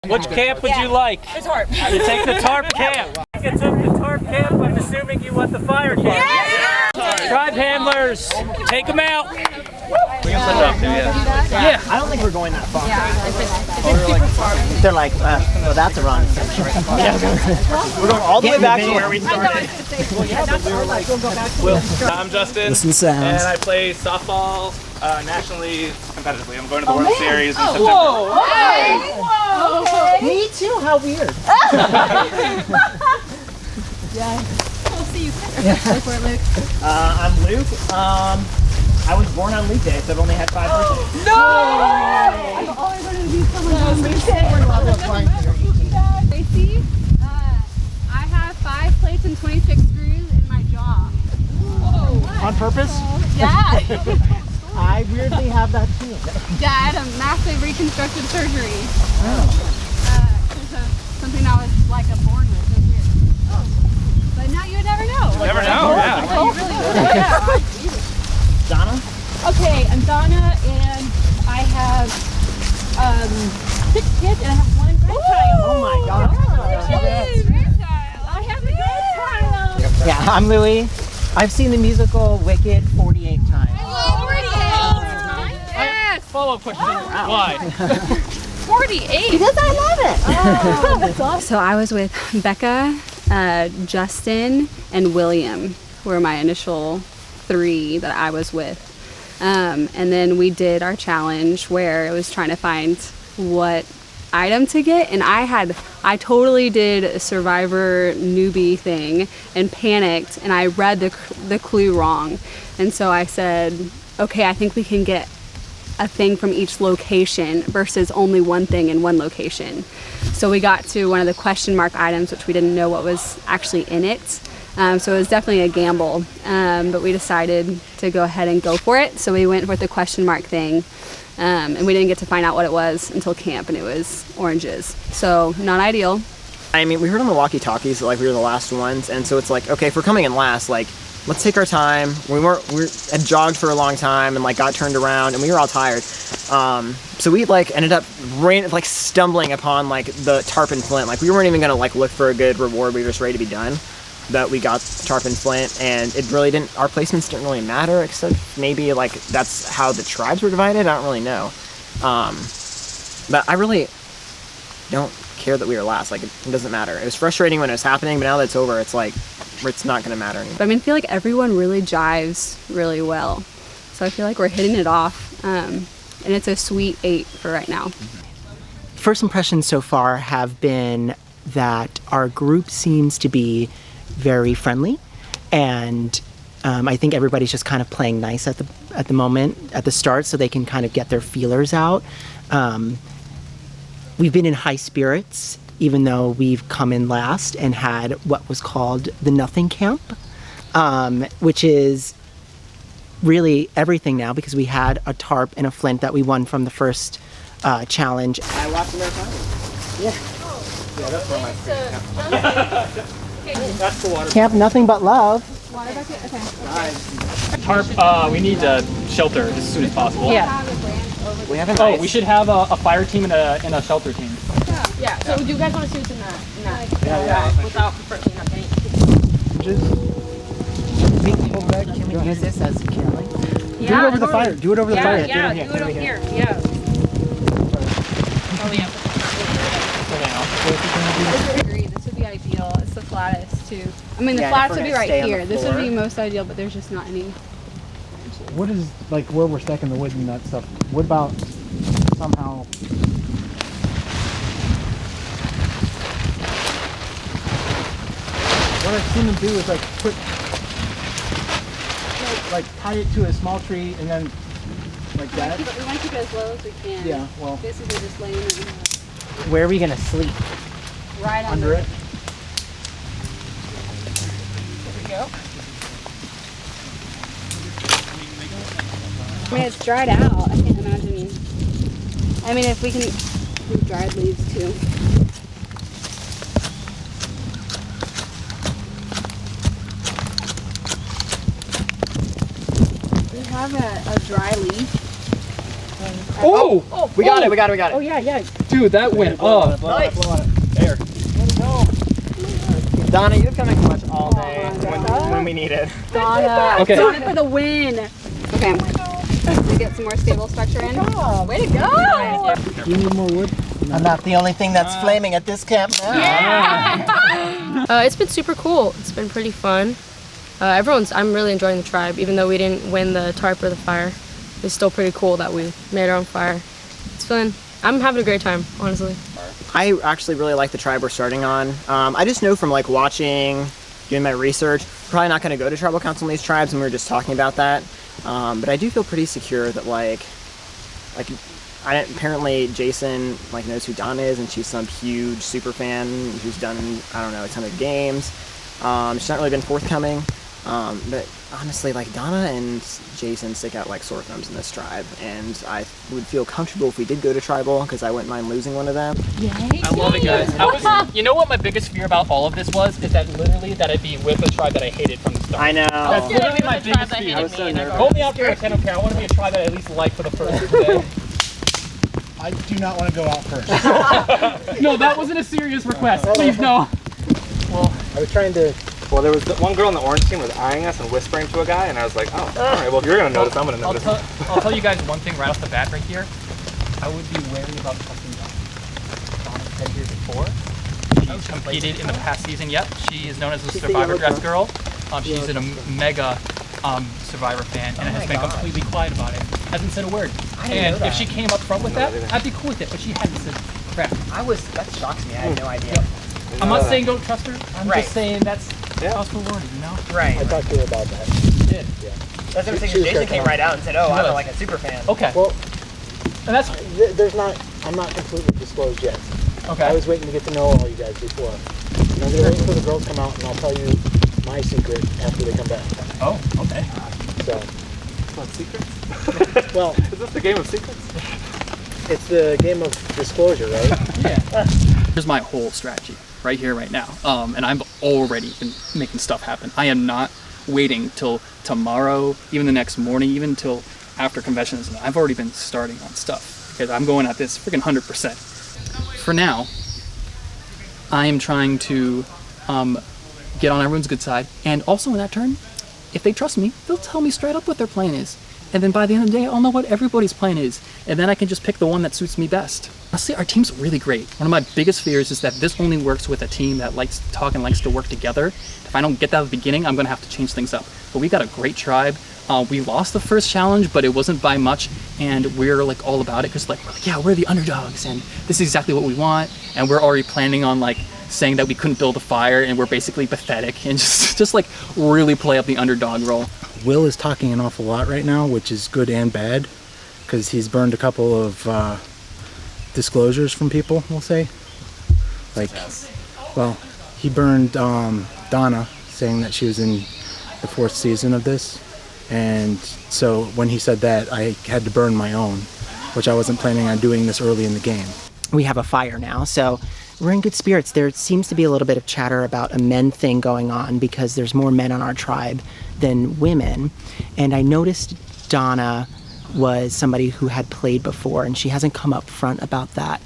Which camp would you like? The tarp. You take the tarp camp. You took the tarp camp, I'm assuming you want the fire camp. Yeah! Tribe handlers, take them out. We can set it up too, Yeah. I don't think we're going that far. Yeah, if it's super far. They're like, well, that's a wrong assumption. We're going all the way back to where we started. I'm Justin, Listen sounds. and I play softball nationally competitively. I'm going to the World Series in September. Whoa! Okay. Me too, how weird. We'll see you later. I'm Luke. I was born on Leap Day, so I've only had 5 birthdays. No! I'm always going to be someone on Leap Day. GRACIE, I have 5 plates and 26 screws in my jaw. On purpose? Yeah. I weirdly have that too. Yeah, I had a massive reconstructive surgery. Because of something I was like born with. It was weird. But now you would never know. You never know, yeah. You really would. Yeah. Donna? Okay, I'm Donna, and I have 6 kids, and I have 1 grandchild. Oh my god. I have a grandchild. Yeah, I'm Louie. I've seen the musical Wicked 48 times. Yes. Follow-up question, why? 48. Because I love it. Oh, that's awesome. So I was with Becca, Justin, and William were my initial 3 that I was with. And then we did our challenge where it was trying to find what item to get, and I totally did a Survivor newbie thing and panicked, and I read the clue wrong. And so I said, okay, I think we can get a thing from each location versus only one thing in one location. So we got to one of the question mark items, which we didn't know what was actually in it. So it was definitely a gamble, but we decided to go ahead and go for it. So we went with the question mark thing, and we didn't get to find out what it was until camp, and it was oranges. So not ideal. I mean, we heard on the walkie-talkies that like we were the last ones, and so it's like, okay, if we're coming in last, like, let's take our time. We had jogged for a long time and like got turned around, and we were all tired. So we like ended up stumbling upon like the tarp and flint. Like we weren't even gonna like look for a good reward. We were just ready to be done. But we got tarp and flint, and it really didn't. Our placements didn't really matter, except maybe like that's how the tribes were divided. I don't really know. But I really don't care that we were last. Like it doesn't matter. It was frustrating when it was happening, but now that it's over, it's like it's not going to matter anymore. But I mean, I feel like everyone really jives really well. So I feel like we're hitting it off, and it's a sweet 8 for right now. First impressions so far have been that our group seems to be very friendly, and I think everybody's just kind of playing nice at the moment, at the start, so they can kind of get their feelers out. We've been in high spirits, even though we've come in last and had what was called the Nothing Camp, which is really everything now because we had a tarp and a flint that we won from the first challenge. I watched their time. Yeah. Yeah, that's where my favorite. That's the water. Camp Nothing But Love. Water bucket? Okay. Tarp, we need a shelter as soon as possible. Yeah. We haven't. Oh, we should have a fire team and a shelter team. Yeah, so do you guys want to suits in that? Yeah. Without first not paint. Can we use this as kindling? Yeah, do it over the fire. Do it over the fire. Yeah, do it over here. Yeah. Oh, yeah. I agree, this would be ideal. It's the flattest too. I mean, the Yeah, flattest if would we're be gonna right stay on here. the This would floor. be most ideal, but there's just not any. What is like where we're stacking the wood and that stuff? What about somehow? What I've seen them do is like put, like tie it to a small tree and then like that. We want to keep it as low as we can. Yeah, well. Basically, just laying it Where are we gonna sleep? right Under it. I mean, it's dried out. I can't imagine. I mean, if we can do dried leaves too. We have a dry leaf. Oh! We got it, we got it, we got Oh it. yeah. Dude, that went up. Nice. There. Donna, you've come in clutch all day when we need it. Donna. Okay. Donna for the win. Okay. Let's get some more stable structure in. Way to go! Do you need more wood? I'm not the only thing that's flaming at this camp now. It's been super cool. It's been pretty fun. I'm really enjoying the tribe, even though we didn't win the tarp or the fire. It's still pretty cool that we made our own fire. It's fun. I'm having a great time, honestly. I actually really like the tribe we're starting on. I just know from like watching, doing my research, probably not going to go to tribal council in these tribes, and we were just talking about that. But I do feel pretty secure that apparently Jason knows who Donna is, and she's some huge super fan who's done, I don't know, a ton of games. She's not really been forthcoming. But honestly, Donna and Jason stick out like sore thumbs in this tribe, and I would feel comfortable if we did go to tribal, because I wouldn't mind losing one of them. I love it, guys. You know what my biggest fear about all of this was? Is that literally that I'd be with a tribe that I hated from the start. I know. That's literally my biggest fear. I was so nervous. Hold me out first, I don't care. I want to be a tribe that I at least like for the first day. I do not want to go out first. No, that wasn't a serious request. Please, no. Well, I was trying to. Well, there was one girl on the orange team was eyeing us and whispering to a guy, and I was like, oh, all right, well, if you're going to notice, I'm going to notice. I'll tell you guys one thing right off the bat right here. I would be wary about trusting Donna. Donna's been here before. She's competed in the past season. Yep, she is known as a Survivor Dress Girl. She's a mega Survivor fan and has been completely quiet about it. Hasn't said a word. And if she came up front with that, I'd be cool with it, but she hadn't said crap. That shocks me. I had no idea. I'm not saying don't trust her. I'm just saying that's possible wording, you know? Right. I talked to her about that. You did. Yeah. That's what I'm saying. Jason came right out and said, "Oh, I'm like a super fan." Okay. Well, and that's I'm not completely disclosed yet. okay. I was waiting to get to know all you guys before. And I'm gonna wait until the girls come out, and I'll tell you my secret after they come back. Oh, okay. So. What, secrets? Well, is this the game of secrets? it's the game of disclosure, right? Yeah. Here's my whole strategy right here, right now. And I'm already been making stuff happen. I am not waiting till tomorrow, even the next morning, even till after conventions. I've already been starting on stuff because I'm going at this freaking 100%. For now, I am trying to get on everyone's good side, and also in that turn, if they trust me, they'll tell me straight up what their plan is. And then by the end of the day, I'll know what everybody's plan is. And then I can just pick the one that suits me best. Honestly, our team's really great. One of my biggest fears is that this only works with a team that likes to talk and likes to work together. If I don't get that at the beginning, I'm gonna have to change things up. But we got a great tribe. We lost the first challenge, but it wasn't by much. And we're all about it, because yeah, we're the underdogs and this is exactly what we want. And we're already planning on saying that we couldn't build a fire and we're basically pathetic, and just really play up the underdog role. Will is talking an awful lot right now, which is good and bad, because he's burned a couple of disclosures from people, we'll say. Well, he burned Donna, saying that she was in the 4th season of this, and so when he said that, I had to burn my own, which I wasn't planning on doing this early in the game. We have a fire now, so we're in good spirits. There seems to be a little bit of chatter about a men thing going on, because there's more men on our tribe than women. And I noticed Donna was somebody who had played before, and she hasn't come up front about that.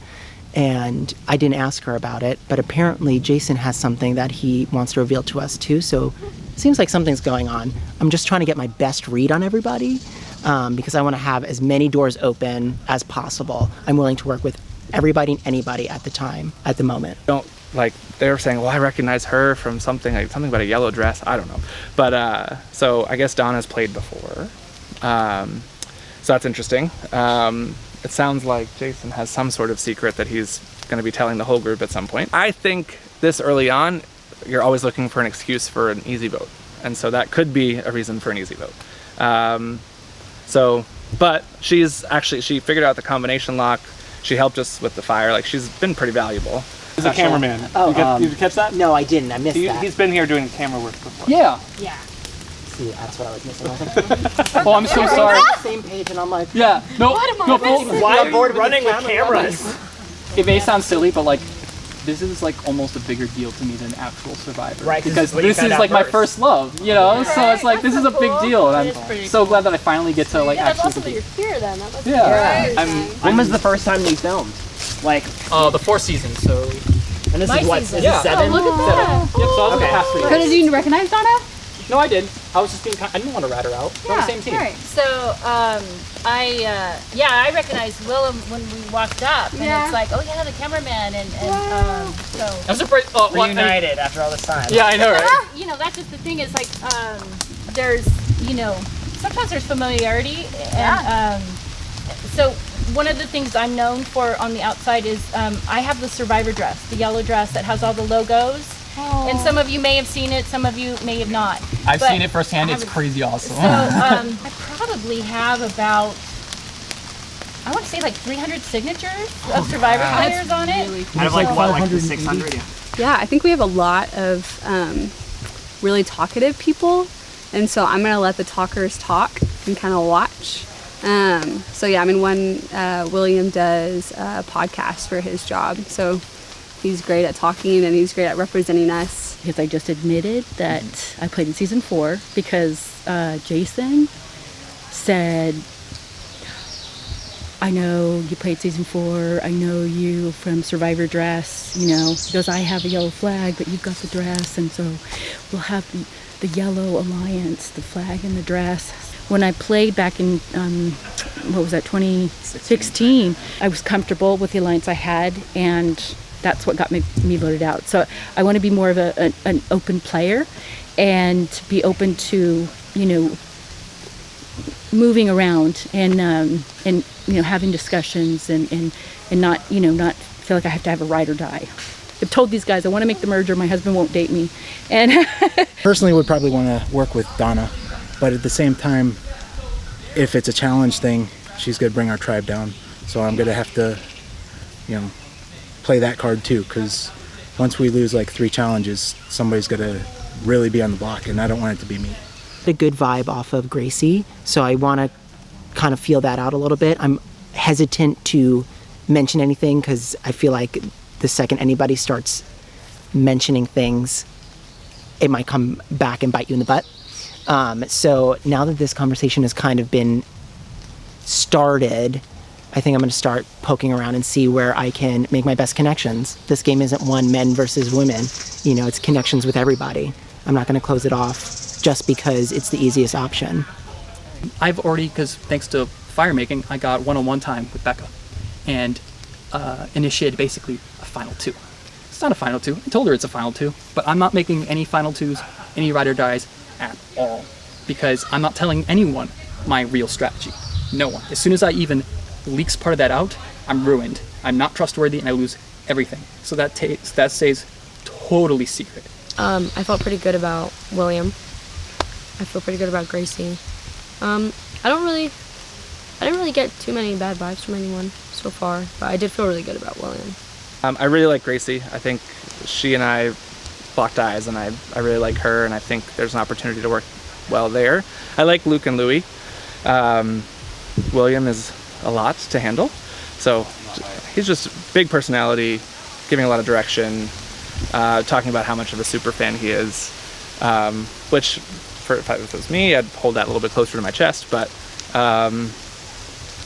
And I didn't ask her about it, but apparently Jason has something that he wants to reveal to us too, so it seems like something's going on. I'm just trying to get my best read on everybody, because I want to have as many doors open as possible. I'm willing to work with everybody and anybody at the moment. They were saying, well, I recognize her from something about a yellow dress. I don't know. But so I guess Donna's played before. So that's interesting. It sounds like Jason has some sort of secret that he's going to be telling the whole group at some point. I think this early on, you're always looking for an excuse for an easy vote. And so that could be a reason for an easy vote. But she figured out the combination lock. She helped us with the fire. She's been pretty valuable. He's a cameraman. Oh, Did you catch that? No, I didn't. I missed that. He's been here doing camera work before. Yeah. Yeah. See, that's what I was missing. I was like, Oh, I'm so sorry. same page, and I'm like, Yeah. No. What am I No. missing? Why are you running with cameras? It may sound silly, but this is like almost a bigger deal to me than actual Survivor. Right, because what you this found is out like my first. first love, you know? So it's like, this is a big deal, and I'm pretty so glad that I finally get to like Yeah, that's actually awesome that you're here then. That must Yeah. When was the first time you filmed? Like, the 4th season, so... and this My is what, season. this is 7? Oh, look at that. Yep, so I was in the Okay. past 3 So years. did you recognize Donna? No, I did. I was just being I didn't want to rat her out. We're on the same team. Right. So, I recognized Willem when we walked up, and Yeah. it's like, oh yeah, the cameraman, and so. I'm surprised. Reunited after all this time. Yeah, I know, right? You know, that's just the thing is like, there's, you know, sometimes there's familiarity, and so one of the things I'm known for on the outside is I have the Survivor dress, the yellow dress that has all the logos. And some of you may have seen it, some of you may have not. I've But seen it firsthand. I It's haven't- crazy awesome. So I probably have about, I want to say like 300 signatures of Survivor players on it. Out of like what, like the 600? Yeah, I think we have a lot of really talkative people, and so I'm gonna let the talkers talk and kind of watch. So yeah, I mean, William does a podcast for his job, so he's great at talking and he's great at representing us. Because I just admitted that I played in season 4 because Jason said, I know you played season 4, I know you from Survivor dress, you know, he goes, I have a yellow flag, but you've got the dress, and so we'll have the yellow alliance, the flag and the dress. When I played back in, 2016, I was comfortable with the alliance I had, and that's what got me voted out. So I want to be more of an open player and be open to, you know, moving around and you know, having discussions and not, you know, not feel like I have to have a ride or die. I've told these guys I want to make the merger, my husband won't date me. And Personally, would probably want to work with Donna, but at the same time, if it's a challenge thing, she's going to bring our tribe down. So I'm going to have to, you know, play that card too, because once we lose like 3 challenges, somebody's going to really be on the block, and I don't want it to be me. A good vibe off of Gracie, so I want to kind of feel that out a little bit. I'm hesitant to mention anything because I feel like the second anybody starts mentioning things, it might come back and bite you in the butt. So now that this conversation has kind of been started, I think I'm going to start poking around and see where I can make my best connections. This game isn't one men versus women. You know, it's connections with everybody. I'm not going to close it off just because it's the easiest option. I've already, because thanks to fire making, I got one-on-one time with Becca and initiated basically a final 2. It's not a final 2. I told her it's a final 2, but I'm not making any final 2s, any ride or dies at all, because I'm not telling anyone my real strategy. No one. As soon as I even leaks part of that out, I'm ruined. I'm not trustworthy and I lose everything. So that stays totally secret. I felt pretty good about William. I feel pretty good about Gracie. I didn't really get too many bad vibes from anyone so far, but I did feel really good about William. I really like Gracie. I think she and I locked eyes, and I really like her, and I think there's an opportunity to work well there. I like Luke and Louie. William is a lot to handle, so he's just big personality, giving a lot of direction, talking about how much of a super fan he is, which if it was me, I'd hold that a little bit closer to my chest, but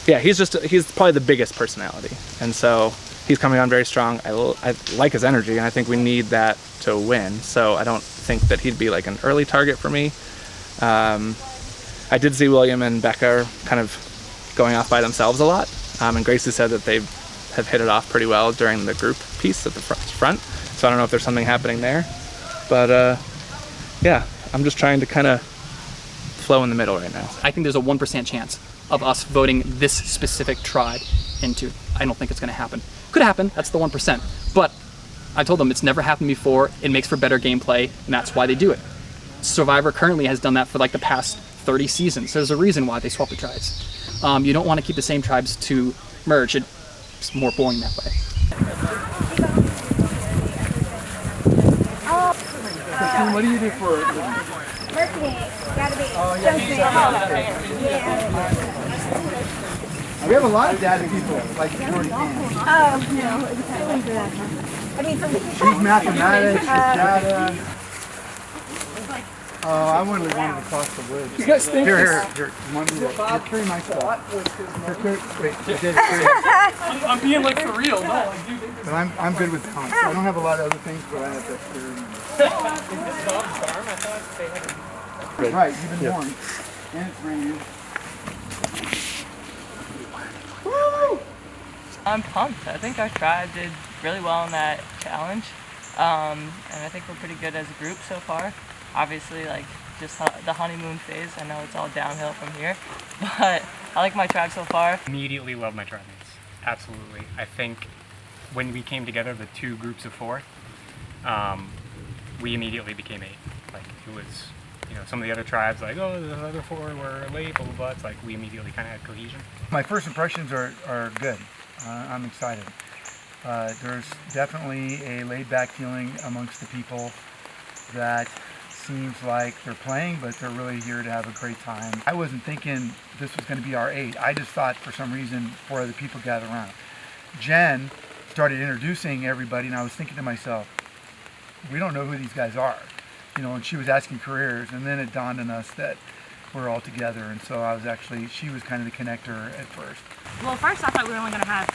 yeah, he's probably the biggest personality, and so he's coming on very strong. I like his energy, and I think we need that to win, so I don't think that he'd be like an early target for me. I did see William and Becca kind of going off by themselves a lot, and Gracie said that they have hit it off pretty well during the group piece at the front, so I don't know if there's something happening there, but yeah, I'm just trying to kind of flow in the middle right now. I think there's a 1% chance of us voting this specific tribe into. I don't think it's going to happen. Could happen, that's the 1%, but I told them it's never happened before, it makes for better gameplay, and that's why they do it. Survivor currently has done that for like the past 30 seasons. There's a reason why they swap the tribes. You don't want to keep the same tribes to merge. It's more boring that way. What do you do for Marketing. Gotta be. We have a lot of data people, like Jordy King. Oh, no. I mean, for me. She's mathematics, she's data. Oh, I wouldn't have wanted to cross the woods. You guys think Here. You want me to? You're pretty nice stuff. Wait, I'm being like for real. No, I do think but I'm good with counts. I don't have a lot of other things, but I have that. Right, you've been born. And it's raining. I'm pumped. I think our tribe did really well in that challenge. And I think we're pretty good as a group so far. Obviously, like, just the honeymoon phase. I know it's all downhill from here. But I like my tribe so far. Immediately love my tribe mates. Absolutely. I think when we came together, the 2 groups of 4, we immediately became 8. Like, it was, you know, some of the other tribes, like, oh, the other 4 were late, blah, blah, blah. It's like we immediately kind of had cohesion. My first impressions are good. I'm excited. There's definitely a laid-back feeling amongst the people that seems like they're playing, but they're really here to have a great time. I wasn't thinking this was going to be our 8. I just thought for some reason 4 other people gathered around. Jen started introducing everybody, and I was thinking to myself, we don't know who these guys are. You know, and she was asking careers, and then it dawned on us that we're all together, and so she was kind of the connector at first. Well, first I thought we were only going to have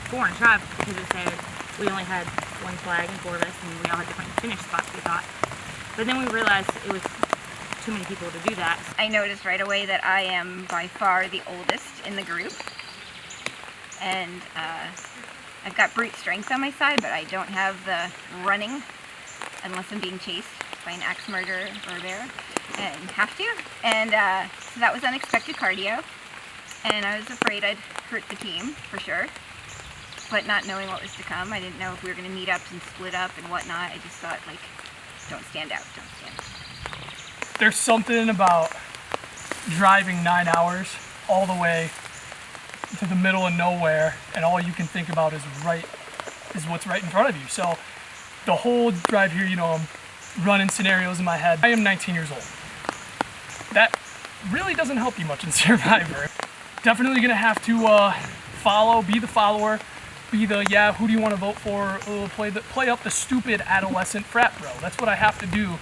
4 in tribe because it said we only had 1 flag and 4 of us, and we all had different finish spots, we thought. But then we realized it was too many people to do that. I noticed right away that I am by far the oldest in the group, and I've got brute strength on my side, but I don't have the running unless I'm being chased by an axe murderer or a bear, and have to. And so that was unexpected cardio, and I was afraid I'd hurt the team for sure. But not knowing what was to come, I didn't know if we were going to meet up and split up and whatnot. I just thought, like, don't stand out, don't stand out. there's something about driving 9 hours all the way to the middle of nowhere, and all you can think about is what's right in front of you. So the whole drive here, you know, I'm running scenarios in my head. I am 19 years old. That really doesn't help you much in Survivor. Definitely gonna have to follow, be the follower, be the, yeah, who do you want to vote for, play up the stupid adolescent frat bro. That's what I have to do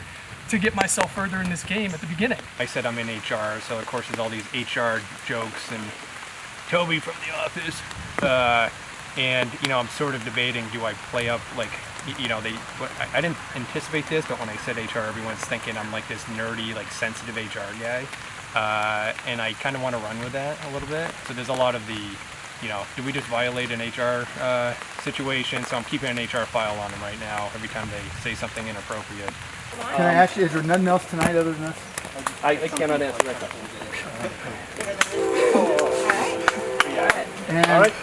to get myself further in this game at the beginning. I said I'm in HR, so of course there's all these HR jokes and Toby from The Office. And, you know, I'm sort of debating, do I play up, like, you know, I didn't anticipate this, but when I said HR, everyone's thinking I'm like this nerdy, like, sensitive HR guy. And I kind of want to run with that a little bit. So there's a lot of the, you know, do we just violate an HR situation? So I'm keeping an HR file on them right now every time they say something inappropriate. Can I ask you, is there nothing else tonight other than this? I cannot answer that question. And all right.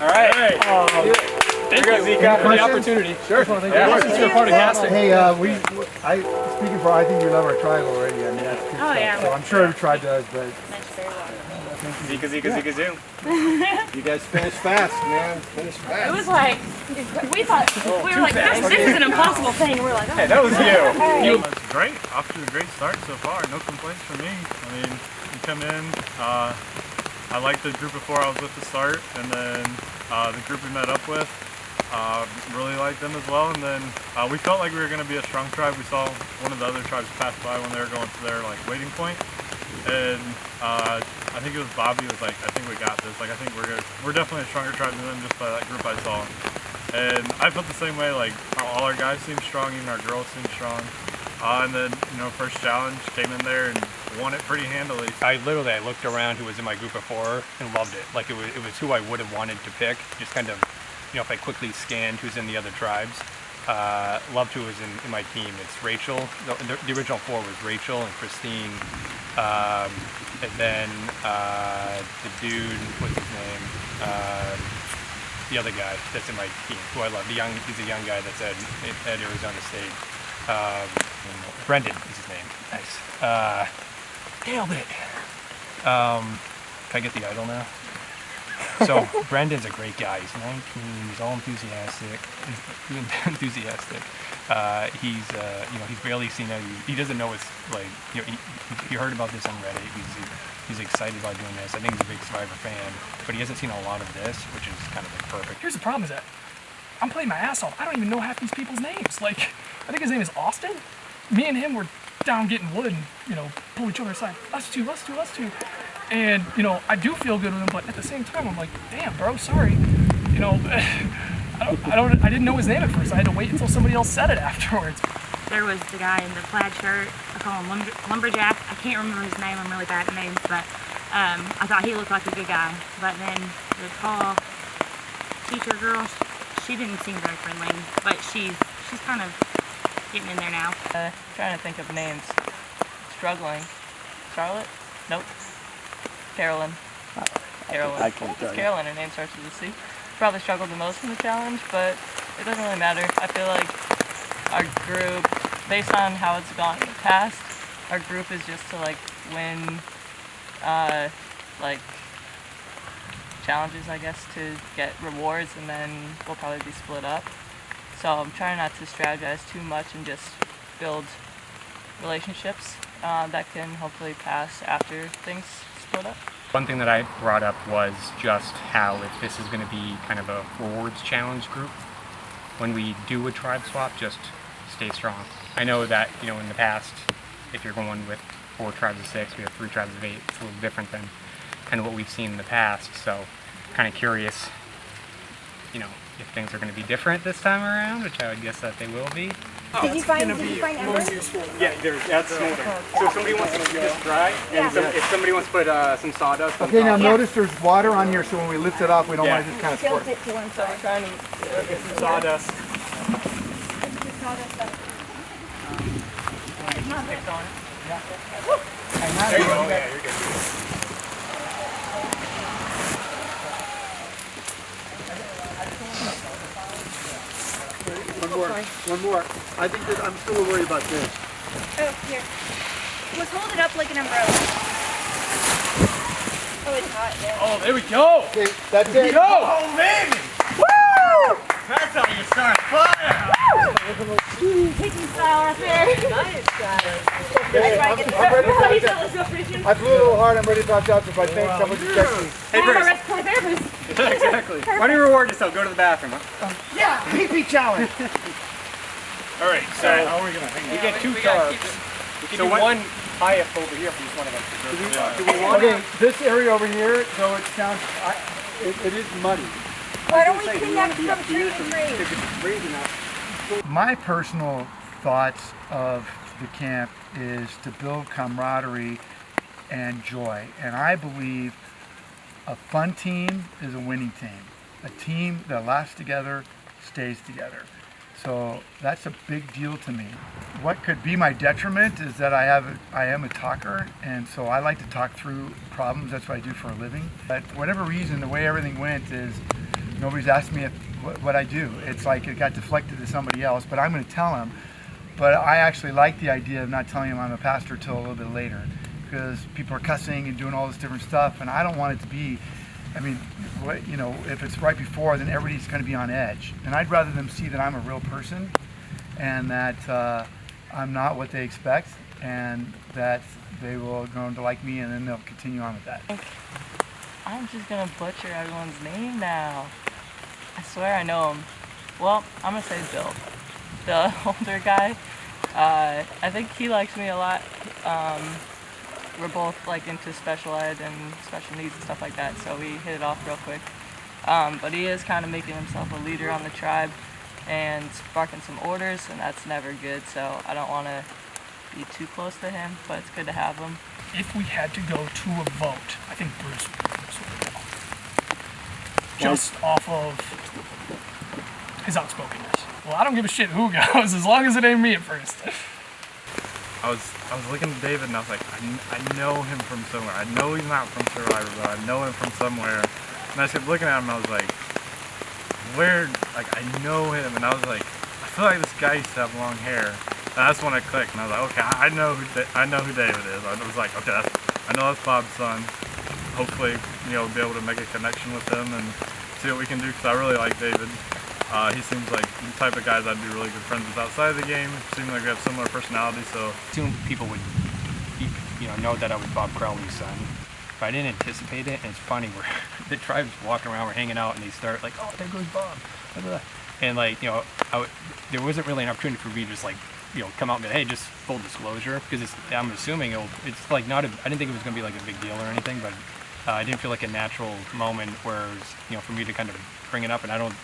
Thank you, Zica, for the opportunity. Sure. Hey, speaking for, I think you love our tribe already. I mean, that's good stuff. Yeah. So I'm sure every tribe does, but. Zika, zoom. You guys finished fast, man. Finished fast. It was like, we thought, we were like, this is an impossible thing. And we're like, oh. Hey, that was you. It's great. Off to a great start so far. No complaints from me. I mean, you come in, I liked the group before I was with to start, and then the group we met up with, really liked them as well, and then we felt like we were going to be a strong tribe. We saw one of the other tribes pass by when they were going to their waiting point, and I think it was Bobby was like, I think we got this. Like, I think we're definitely a stronger tribe than them just by that group I saw. And I felt the same way. Like, all our guys seemed strong, even our girls seemed strong. And then, you know, first challenge, came in there and won it pretty handily. I looked around who was in my group before and loved it. Like, it was who I would have wanted to pick. Just kind of, you know, if I quickly scanned who's in the other tribes, loved who was in my team. It's Rachel. The original 4 was Rachel and Christine. And then the dude, what's his name? The other guy that's in my team, who I love. He's a young guy that's at Arizona State. Brendan is his name. Nice. Nailed it. Can I get the idol now? So Brendan's a great guy. He's 19. He's all enthusiastic. He's he's barely seen it. He doesn't know it's like he heard about this on Reddit. He's excited about doing this. I think he's a big Survivor fan, but he hasn't seen a lot of this, which is kind of like perfect. Here's the problem: is that I'm playing my ass off. I don't even know half these people's names. Like, I think his name is Austin. Me and him were down getting wood and, pull each other aside. Us two. And, I do feel good with him, but at the same time, I'm like, damn, bro, sorry. I didn't know his name at first. I had to wait until somebody else said it afterwards. There was the guy in the plaid shirt. I call him Lumberjack. I can't remember his name. I'm really bad at names, but I thought he looked like a good guy. But then the tall teacher girl, she didn't seem very friendly, but she's kind of getting in there now. Trying to think of names. Struggling. Charlotte? Nope. Carolyn. Carolyn. I can't tell It's you. Carolyn. Her name starts with a C. Probably struggled the most in the challenge, but it doesn't really matter. I feel like our group, based on how it's gone in the past, our group is just to win challenges, I guess, to get rewards, and then we'll probably be split up. So I'm trying not to strategize too much and just build relationships that can hopefully pass after things split up. One thing that I brought up was just how if this is going to be kind of a rewards challenge group, when we do a tribe swap, just stay strong. I know that, in the past, if you're going with 4 tribes of 6, we have 3 tribes of 8, it's a little different than kind of what we've seen in the past, so kind of curious, if things are going to be different this time around, which I would guess that they will be. Did you find Ember? Yeah, that's smolder. So if somebody wants to just dry, and if somebody wants to put some sawdust on Okay, now top. notice there's water on here, so when we lift it up, we don't want to just kind of squirt. Tilt it to one So we're side. trying to Get some sawdust. stick on it. There you go, yeah, you're good. One more. I think that I'm still worried about this. Oh, here. Let's hold it up like an umbrella. Oh, it's hot, yeah. Oh, there we go! Okay, that's There we it. go! Oh, baby! Woo! That's how you start fire! Taking style right there. Nice, guys. Okay, I'm ready to bounce out. I flew a little hard. I'm ready to bounce out, so if I think someone just check me. Hey, Bruce. Exactly. Why don't you reward yourself? Go to the bathroom, huh? Yeah, pee-pee challenge. All right, so how are we gonna hang we out? get 2 tarps. We can do one highest over here for each one of us. Do we want this area over here, so it sounds, it is muddy. Why don't we clean up from tree to tree? My personal thoughts of the camp is to build camaraderie and joy. And I believe a fun team is a winning team. A team that laughs together stays together. So that's a big deal to me. What could be my detriment is that I am a talker, and so I like to talk through problems. That's what I do for a living. But for whatever reason, the way everything went is nobody's asked me what I do. It's like it got deflected to somebody else, but I'm going to tell them. But I actually like the idea of not telling them I'm a pastor till a little bit later, because people are cussing and doing all this different stuff, and I don't want it to be, if it's right before, then everybody's going to be on edge. And I'd rather them see that I'm a real person and that I'm not what they expect, and that they will grow to like me, and then they'll continue on with that. I'm just gonna butcher everyone's name now. I swear I know him. Well, I'm gonna say Bill, the older guy. I think he likes me a lot. We're both into special ed and special needs and stuff like that, so we hit it off real quick. But he is kind of making himself a leader on the tribe and barking some orders, and that's never good, so I don't want to be too close to him, but it's good to have him. If we had to go to a vote, I think Bruce would go. Just off of his outspokenness. Well, I don't give a shit who goes, as long as it ain't me at first. I was looking at David and I was like, I know him from somewhere. I know he's not from Survivor, but I know him from somewhere. And I kept looking at him and I was like, where, I know him. And I was like, I feel like this guy used to have long hair. And that's when I clicked and I was like, okay, I know who David is. I was like, okay, I know that's Bob's son. hopefully, you know, be able to make a connection with him and see what we can do, because I really like David. He seems like the type of guys I'd be really good friends with outside of the game. Seems like we have similar personalities, so. Assume people would, you know that I was Bob Crowley's son, but I didn't anticipate it. And it's funny where the tribe's walking around, we're hanging out, and they start like, "Oh, there goes Bob," and like, you know, there wasn't really an opportunity for me to just like, you know, come out and be, hey, just full disclosure, because I'm assuming it's like not a, I didn't think it was gonna be like a big deal or anything, but I didn't feel like a natural moment where, you know, for me to kind of bring it up, and I don't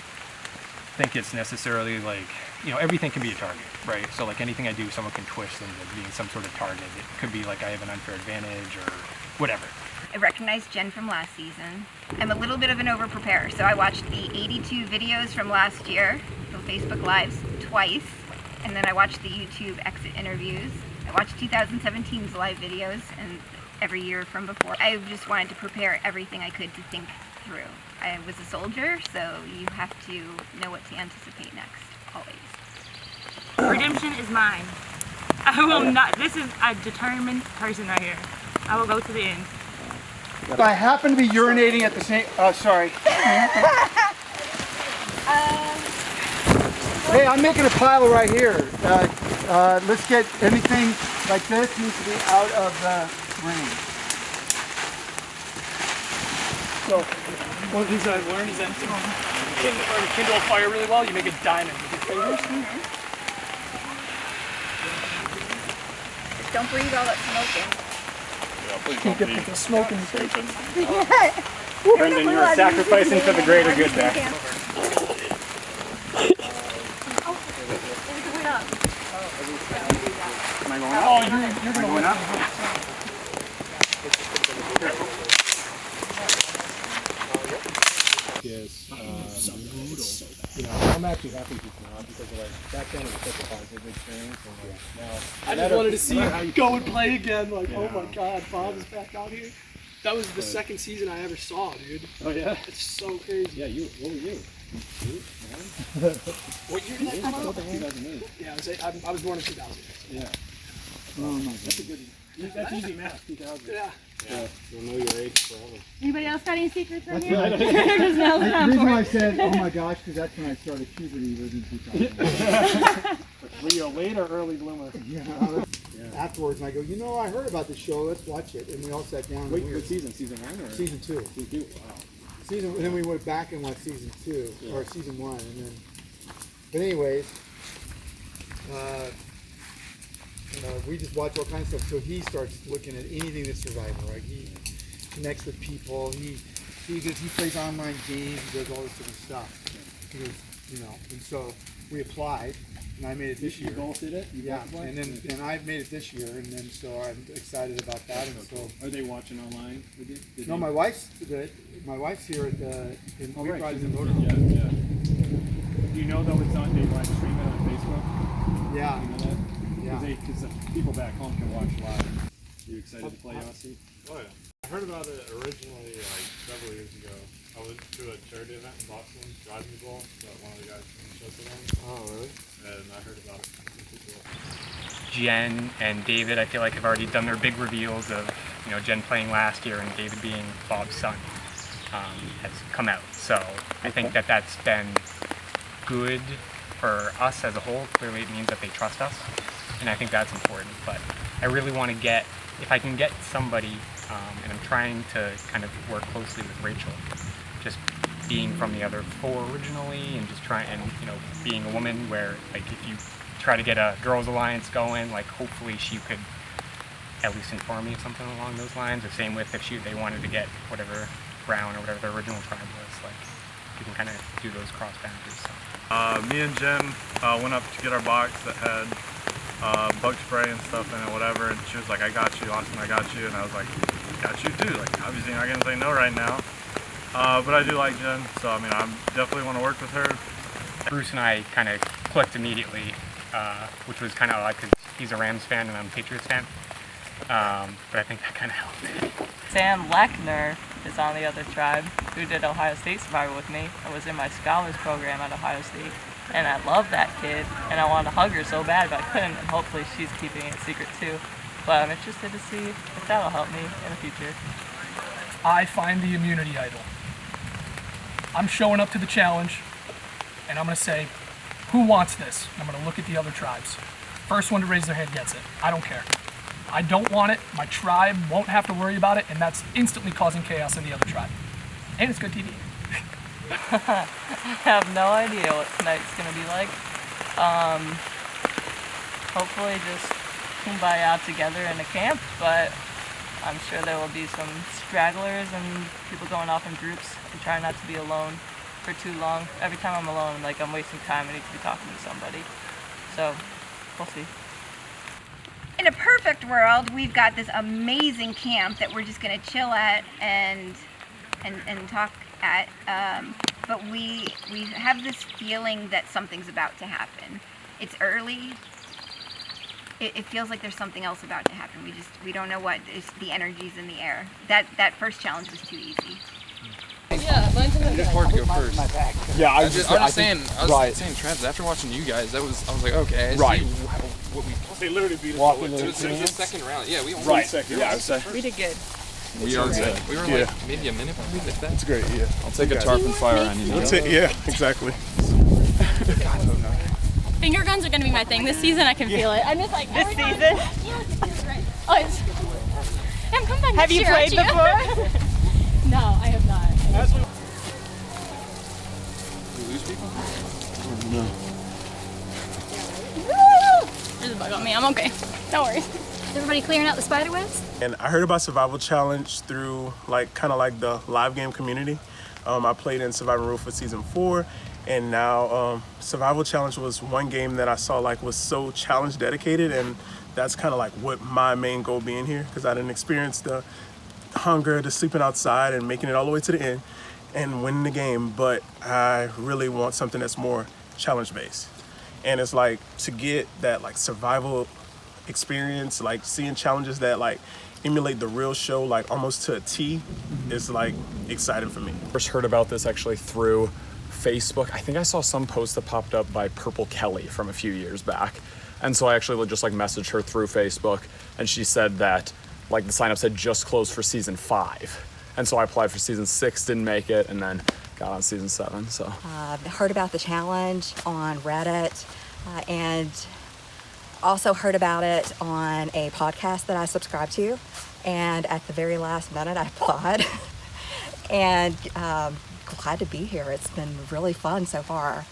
think it's necessarily like, you know, everything can be a target, right? So like anything I do, someone can twist into being some sort of target. It could be like I have an unfair advantage or whatever. I recognized Jen from last season. I'm a little bit of an over-preparer, so I watched the 82 videos from last year, the Facebook Lives, twice, and then I watched the YouTube exit interviews. I watched 2017's live videos and every year from before. I just wanted to prepare everything I could to think through. I was a soldier, so you have to know what to anticipate next, always. Redemption is mine. I will not, this is a determined person right here. I will go to the end. If I happen to be urinating at the same, sorry. Hey, I'm making a pile right here. Let's get anything like this needs to be out of the ring. So, one of the things I've learned is that to kindle a fire really well, you make a diamond with your fingers. Just don't breathe all that smoke in. Keep getting the smoke in the face. Brendan, you were sacrificing for the greater good there. Am I going up? Oh, you're going up. Yes. You know, I'm actually happy he's not, because like back then it was such a positive experience, and like now. I just wanted to see you go and play again. Like, oh my God, Bob is back out here. That was the second season I ever saw, dude. Oh yeah. It's so crazy. Yeah, you. What were you? What year did that come out? 2008. Yeah, I was born in 2000. Yeah. Oh my God. That's a good. That's easy math. 2000. Yeah. Yeah. You'll know your age forever. Anybody else got any secrets right here? The reason why I said, oh my gosh, because that's when I started puberty, was in 2000. Were you a late or early bloomer? Yeah. Afterwards, I go, you know, I heard about this show, let's watch it. And we all sat down. Wait, what season? Season 1 or? Season 2. Season 2, wow. And then we went back and watched season 2, or season 1, and then, but anyways, we just watch all kinds of stuff. So he starts looking at anything that's survival, right? He connects with people. He plays online games. He does all this sort of stuff. Because, you know, and so we applied, and I made it this year. You both did it? Yeah, and I made it this year, and then so I'm excited about that. And so, are they watching online with you? No, my wife's here at the we brought in motor. Yeah. Do you know though it's on? They live stream it on Facebook. Yeah. You know that? Yeah. Because people back home can watch live. Are you excited to play Aussie? Oh yeah. I heard about it originally like several years ago. I went to a charity event in Boston, driving ball, that one of the guys from the show put on. Oh really? And I heard about it from people. Jen and David, I feel like have already done their big reveals of, you know, Jen playing last year and David being Bob's son, has come out. So I think that that's been good for us as a whole. Clearly it means that they trust us, and I think that's important. But I really want to get, if I can get somebody, and I'm trying to kind of work closely with Rachel, just being from the other 4 originally, and just trying, and you know, being a woman where like if you try to get a girls alliance going, like hopefully she could at least inform me of something along those lines. Or same with if they wanted to get whatever Brown or whatever their original tribe was, like you can kind of do those cross boundaries. So. Me and Jen went up to get our box that had bug spray and stuff in it, whatever, and she was like, I got you, Austin, I got you, and I was like, got you too, like obviously not gonna say no right now, but I do like Jen, so I mean, I definitely want to work with her. Bruce and I kind of clicked immediately, which was kind of odd because he's a Rams fan and I'm a Patriots fan, but I think that kind of helped. Sam Lechner is on the other tribe, who did Ohio State Survival with me and was in my Scholars program at Ohio State. And I love that kid, and I wanted to hug her so bad, but I couldn't, and hopefully she's keeping it secret too. But I'm interested to see if that'll help me in the future. I find the immunity idol. I'm showing up to the challenge, and I'm going to say, who wants this? I'm going to look at the other tribes. First one to raise their hand gets it. I don't care. I don't want it. My tribe won't have to worry about it, and that's instantly causing chaos in the other tribe. And it's good TV. I have no idea what tonight's going to be like. Hopefully just kumbaya together in a camp, but I'm sure there will be some stragglers and people going off in groups. I'm trying not to be alone for too long. Every time I'm alone, I'm wasting time. I need to be talking to somebody. So, we'll see. In a perfect world, we've got this amazing camp that we're just going to chill at and talk at. But we have this feeling that something's about to happen. It's early. It feels like there's something else about to happen. We don't know what. The energy's in the air. That first challenge was too easy. Yeah, it's just hard to go first. Yeah, I was just saying, Travis, after watching you guys, I was like, okay, I see what we. They literally beat us. It was the second round. Yeah, we only right. Second Yeah, round. We did good. We are good. We were like maybe a minute behind. If that's great. Yeah, I'll take a tarp and fire on you. Yeah, exactly. Finger guns are gonna be my thing this season. I can feel it. I'm just like this season. Oh, it's. I'm coming back. Have you played before? No, I have not. Do we lose people? No. There's a bug on me. I'm okay. No worries. Is everybody clearing out the spider webs? And I heard about Survival Challenge through kind of the live game community. I played in Survivor Rule for season 4, and now Survival Challenge was one game that I saw was so challenge dedicated, and that's kind of what my main goal being here, because I didn't experience the hunger, the sleeping outside, and making it all the way to the end and winning the game. But I really want something that's more challenge based, and it's to get that survival experience, seeing challenges that emulate the real show almost to a T is exciting for me. First heard about this actually through Facebook. I think I saw some post that popped up by Purple Kelly from a few years back, and so I actually just messaged her through Facebook, and she said that the signups had just closed for season 5, and so I applied for season 6, didn't make it, and then got on season 7. So heard about the challenge on Reddit, and also heard about it on a podcast that I subscribe to, and at the very last minute I applied. And glad to be here. It's been really fun so far.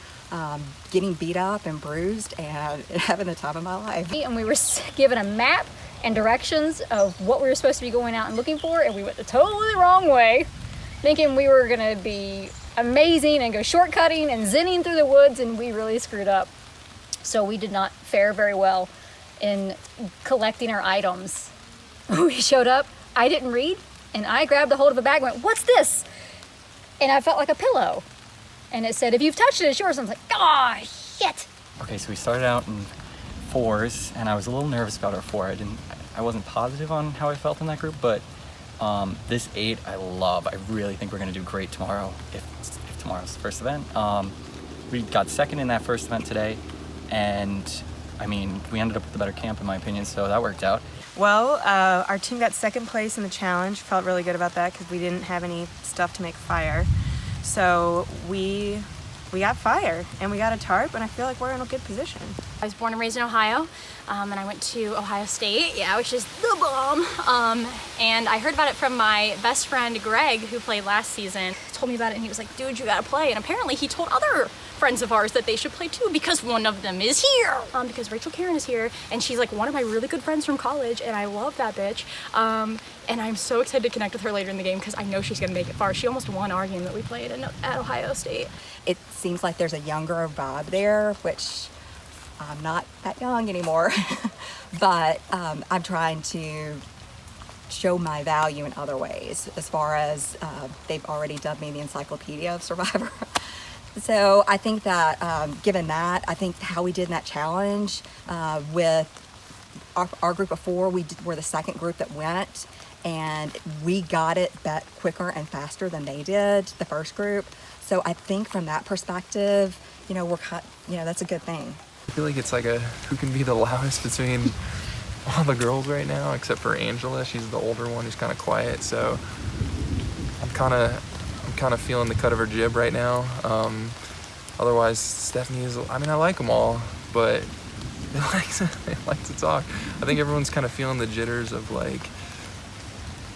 Getting beat up and bruised and having the time of my life. And we were given a map and directions of what we were supposed to be going out and looking for, and we went the totally wrong way, thinking we were gonna be amazing and go shortcutting and zinning through the woods, and we really screwed up. So we did not fare very well in collecting our items. We showed up, I didn't read, and I grabbed a hold of a bag and went, "What's this?" And I felt like a pillow. And it said, "If you've touched it, it's yours." I was like, "Ah, shit." Okay, so we started out in 4s, and I was a little nervous about our 4. I wasn't positive on how I felt in that group, but this 8 I love. I really think we're gonna do great tomorrow, if tomorrow's the first event. We got second in that first event today, and we ended up with the better camp in my opinion, so that worked out. Well, our team got second place in the challenge. Felt really good about that because we didn't have any stuff to make fire. So we got fire and we got a tarp, and I feel like we're in a good position. I was born and raised in Ohio, and I went to Ohio State, which is the bomb. And I heard about it from my best friend Greg, who played last season. He told me about it, and he was like, "Dude, you gotta play." And apparently he told other friends of ours that they should play too, because one of them is here. Because Rachel Karen is here, and she's one of my really good friends from college, and I love that bitch. And I'm so excited to connect with her later in the game because I know she's gonna make it far. She almost won our game that we played at Ohio State. It seems like there's a younger vibe there, which I'm not that young anymore, but I'm trying to show my value in other ways, as far as they've already dubbed me the encyclopedia of Survivor. So I think that given that, I think how we did in that challenge with our group of 4, were the second group that went, and we got it quicker and faster than they did, the first group. So I think from that perspective, that's a good thing. I feel like it's a who can be the loudest between all the girls right now, except for Angela. She's the older one who's kind of quiet. So kind of feeling the cut of her jib right now. Otherwise, Stephanie is. I mean, I like them all, but they like to talk. I think everyone's kind of feeling the jitters of like,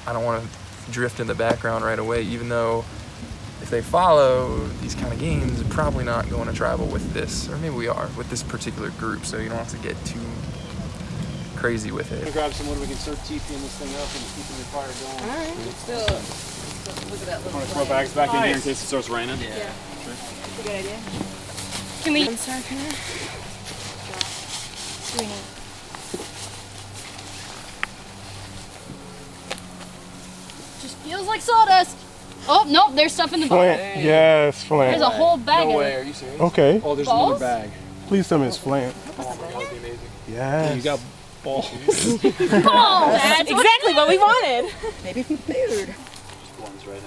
I don't want to drift in the background right away, even though if they follow these kind of games, they're probably not going to travel with this, or maybe we are, with this particular group, so you don't have to get too crazy with it. Grab some wood, we can start TPing this thing up and keeping the fire going. All right, let's do it. Look at that little Want to throw bags back in here in case it starts raining? Yeah. Sure. That's a good idea. Can we? I'm sorry, can I? Just feels like sawdust. Oh, nope, there's stuff in the Flint. bottom. Yes, Flint. There's a whole bag No of way, it. are you serious? Okay. Oh, there's Balls? another bag. Please tell me it's Flint. Oh, that would be amazing. Yes. You got balls. Balls! That's exactly what we wanted. Maybe some food. One's right in.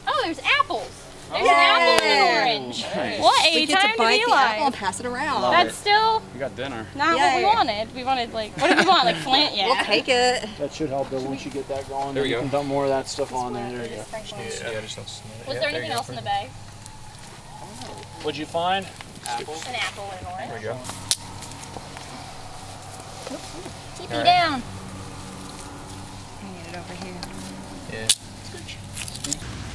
Oh, there's apples. There's an apple and an orange. Nice. What a We get to time to bite be the apple alive. and pass it around. Love That's it. still You got dinner. not what we wanted. We wanted like, what did we want? Like Flint? Yeah. We'll take it. That should help though once you get that going. There we you go. can dump more of that stuff on there. There you go. Yeah, just don't smell it. Was Yeah, there you anything go. else in the bag? What'd you find? Apples. An apple and an orange. There we go. TP All right. down. Get it over here. Yeah.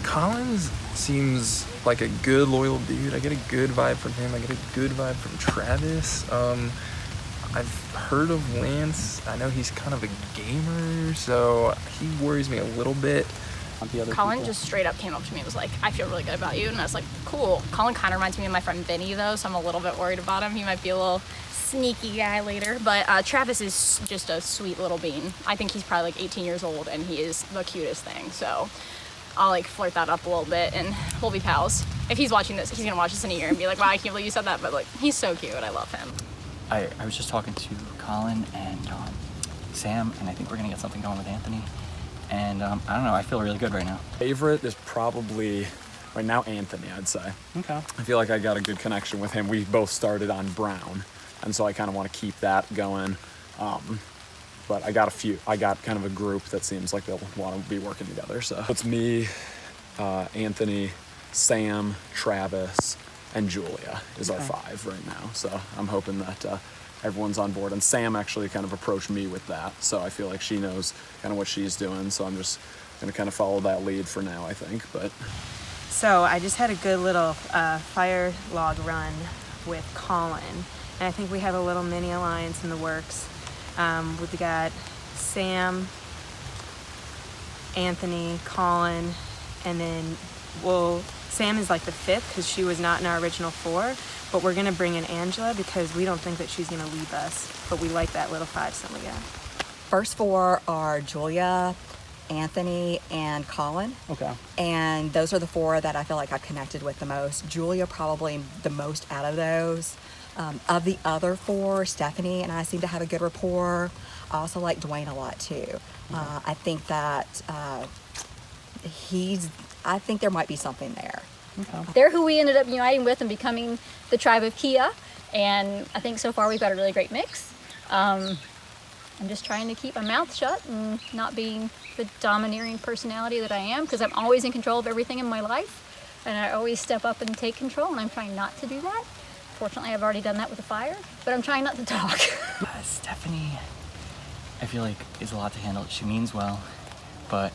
Collins seems like a good, loyal dude. I get a good vibe from him. I get a good vibe from Travis. I've heard of Lance. I know he's kind of a gamer, so he worries me a little bit. Colin just straight up came up to me and was like, I feel really good about you. And I was like, cool. Colin kind of reminds me of my friend Vinny, though, so I'm a little bit worried about him. He might be a little sneaky guy later. But Travis is just a sweet little bean. I think he's probably like 18 years old, and he is the cutest thing. So I'll like flirt that up a little bit, and we'll be pals. If he's watching this, he's going to watch this in a year and be like, wow, I can't believe you said that. But like, he's so cute. I love him. I was just talking to Colin and Sam, and I think we're going to get something going with Anthony. And I don't know, I feel really good right now. Favorite is probably, right now, Anthony, I'd say. Okay. I feel like I got a good connection with him. We both started on Brown, and so I kind of want to keep that going. But I got kind of a group that seems like they'll want to be working together. So it's me, Anthony, Sam, Travis, and Julia is our 5 right now. So I'm hoping that everyone's on board. And Sam actually kind of approached me with that. So I feel like she knows kind of what she's doing. So I'm just going to kind of follow that lead for now, I think. But So I just had a good little fire log run with Colin. And I think we have a little mini alliance in the works. We've got Sam, Anthony, Colin, and then, Sam is like the 5th because she was not in our original 4, but we're gonna bring in Angela because we don't think that she's gonna leave us, but we like that little 5-some we got. First 4 are Julia, Anthony, and Colin. Okay. And those are the 4 that I feel like I've connected with the most. Julia probably the most out of those. Of the other 4, Stephanie and I seem to have a good rapport. I also like Dwayne a lot too. I think that I think there might be something there. Okay. They're who we ended up uniting with and becoming the tribe of Keya. And I think so far we've got a really great mix. I'm just trying to keep my mouth shut and not being the domineering personality that I am, because I'm always in control of everything in my life. And I always step up and take control, and I'm trying not to do that. Fortunately, I've already done that with the fire, but I'm trying not to talk. Stephanie, I feel like is a lot to handle. She means well, but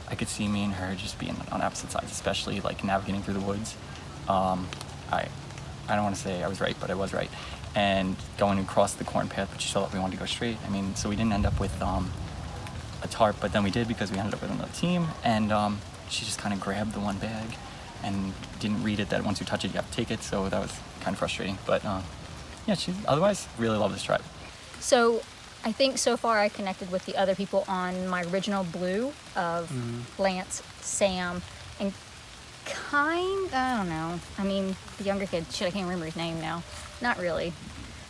I could see me and her just being on opposite sides, especially like navigating through the woods. I don't want to say I was right, but I was right. And going across the corn path, but she saw that we wanted to go straight. I mean, so we didn't end up with a tarp, but then we did because we ended up with another team. And she just kind of grabbed the one bag and didn't read it that once you touch it, you have to take it. So that was kind of frustrating. But yeah, otherwise really love this tribe. So I think so far I connected with the other people on my original blue of Lance, Sam, and I don't know. I mean, the younger kid, I can't remember his name now. Not really.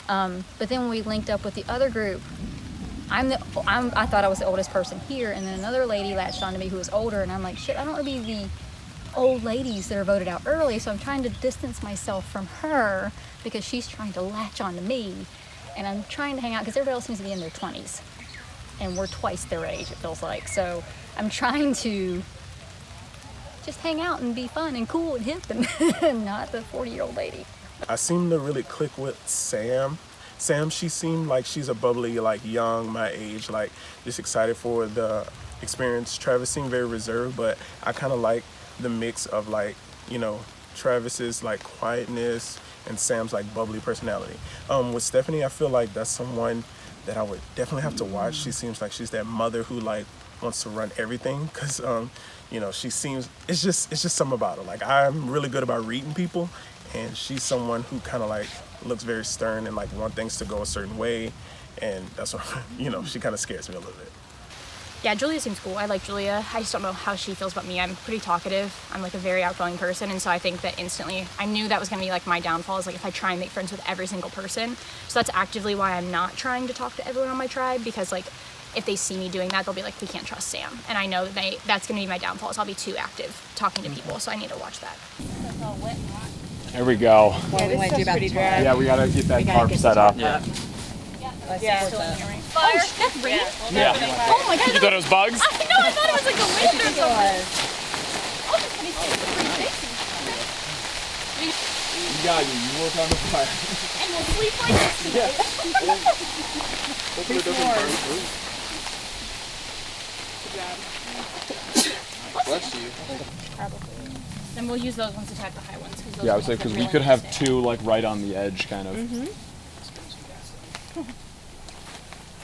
But then when we linked up with the other group, I thought I was the oldest person here, and then another lady latched onto me who was older, and I'm like, shit, I don't want to be the old ladies that are voted out early, so I'm trying to distance myself from her because she's trying to latch onto me, and I'm trying to hang out because everybody else seems to be in their 20s, and we're twice their age, it feels like. So I'm trying to just hang out and be fun and cool and hip and not the 40-year-old lady. I seem to really click with Sam. Sam, she seemed like she's a bubbly, like young, my age, like just excited for the experience. Travis seemed very reserved, but I kind of like the mix of like, you know, Travis's like quietness and Sam's like bubbly personality. With Stephanie, I feel like that's someone that I would definitely have to watch. She seems like she's that mother who like wants to run everything because, you know, she seems, it's just something about her. Like I'm really good about reading people, and she's someone who kind of like looks very stern and like want things to go a certain way, and that's what, you know, she kind of scares me a little bit. Yeah, Julia seems cool. I like Julia. I just don't know how she feels about me. I'm pretty talkative. I'm like a very outgoing person, and so I think that instantly, I knew that was gonna be like my downfall, is like if I try and make friends with every single person. So that's actively why I'm not trying to talk to everyone on my tribe, because like if they see me doing that, they'll be like, we can't trust Sam. And I know that that's gonna be my downfall, is I'll be too active talking to people, so I need to watch that. There we go. Yeah, this stuff's pretty dry. Yeah, we gotta get that tarp set up. Yeah. Fire? That's rain? Yeah. Oh my god. You thought it was bugs? I know, I thought it was like a wind or something. Oh, that's pretty sexy. You got you. You work on the fire. And we'll sleep like this today. Hopefully it doesn't burn through. Bless you. Probably. Then we'll use those ones to attack the high ones. Yeah, I would say because we could have two like right on the edge, kind of.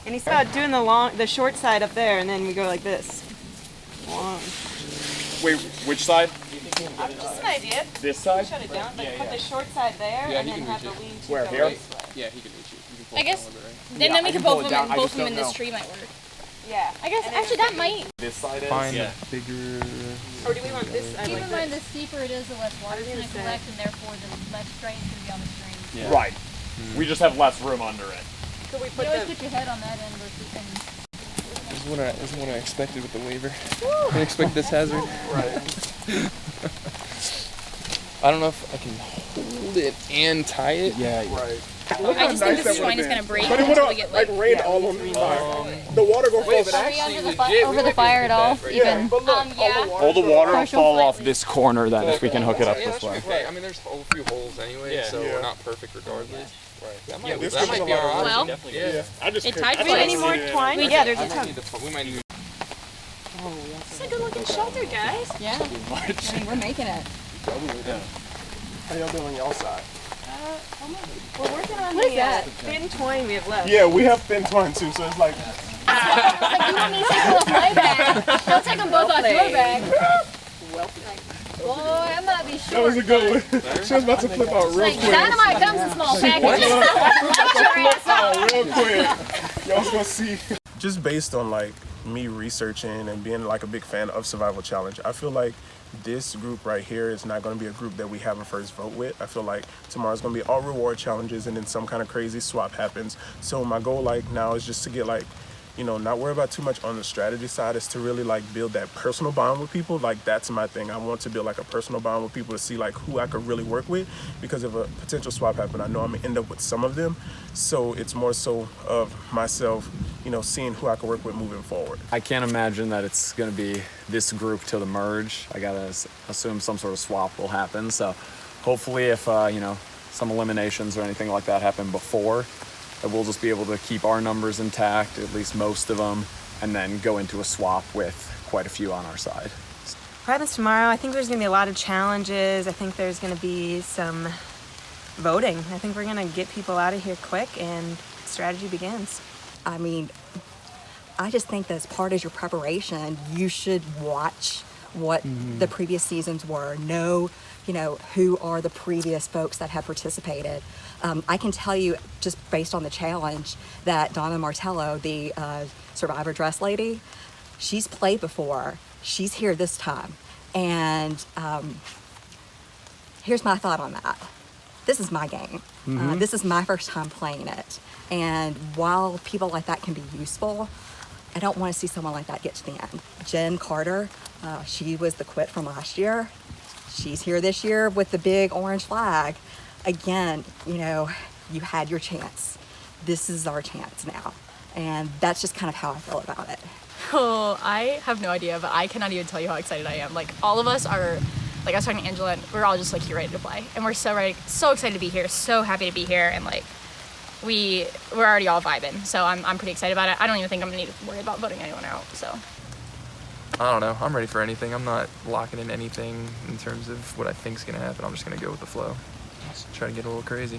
And he's doing the short side up there, and then we go like this. One. Wait, which side? Just an idea. This side? Shut it down, but put the short side there, and then have the lean to Where, go here? this way. Yeah, he can reach you. You can pull I it guess. down a little bit, right? Then Yeah, we I can can pull both it of down, them, I both just of them in don't this know. tree might work. Yeah. I guess actually that might. This side is? Find Yeah. bigger. Or do we want this side Keep like in mind, this? the steeper it is, the less water is going to collect, and therefore the less strain is going to be on the string. Yeah. Right. We just have less room under it. Could we You put always the... put your head on that end versus in. This is what I expected with the waiver. I didn't expect this hazard. Right. I don't know if I can hold it and tie it. Yeah. Right. I just think this joint is going to break But it until would we have get like rained all on the fire. The water go Wait, fall but Are we actually under the, legit, over the fire at all? Even. but look, yeah. All the water will Partial fall flat off this corner then if we can hook it up Yeah, this that should way. be okay. I mean, there's a few holes anyway, so Yeah. we're not perfect regardless. Right. That might, this that gives might us be a lot our of option. Well, Yeah. I just It couldn't- tied I for tried any to more see it. twine? We Yeah, did. there's a ton. We might need. It's a good looking shelter, guys. Yeah. I mean, we're making it. How y'all doing on y'all side? We're working on What is the that? thin twine we have left. Yeah, we have thin twine too, so it's like Like, you want me to take them off my bag? Don't take them both off your bag. Boy, I might be short. that was a good one. She was about to flip out real Like, quick. dynamite comes in small packages. Get your ass Oh, off. real quick. Y'all gonna see. Just based on like me researching and being like a big fan of Survival Challenge, I feel like this group right here is not going to be a group that we have a first vote with. I feel like tomorrow's going to be all reward challenges and then some kind of crazy swap happens. So my goal like now is just to get like, you know, not worry about too much on the strategy side, is to really like build that personal bond with people. Like that's my thing. I want to build like a personal bond with people to see like who I could really work with, because if a potential swap happen, I know I'm gonna end up with some of them. So it's more so of myself, you know, seeing who I can work with moving forward. I can't imagine that it's going to be this group to the merge. I gotta assume some sort of swap will happen. So hopefully if, you know, some eliminations or anything like that happen before, that we'll just be able to keep our numbers intact, at least most of them, and then go into a swap with quite a few on our side. What happens tomorrow? I think there's going to be a lot of challenges. I think there's going to be some voting. I think we're going to get people out of here quick, and strategy begins. I mean, I just think that as part of your preparation, you should watch what the previous seasons were. Know, you know, who are the previous folks that have participated. I can tell you, just based on the challenge, that Donna Martello, the Survivor dress lady, she's played before. She's here this time. And here's my thought on that. This is my game. This is my first time playing it. And while people like that can be useful, I don't want to see someone like that get to the end. Jen Carter, she was the quit from last year. She's here this year with the big orange flag. Again, you know, you had your chance. This is our chance now. And that's just kind of how I feel about it. So I have no idea, but I cannot even tell you how excited I am. Like all of us are, like I was talking to Angela, and we're all just like here ready to play, and we're so ready, so excited to be here, so happy to be here, and like we're already all vibing. So I'm pretty excited about it. I don't even think I'm gonna need to worry about voting anyone out. So I don't know. I'm ready for anything. I'm not locking in anything in terms of what I think's gonna happen. I'm just gonna go with the flow. Just try to get a little crazy.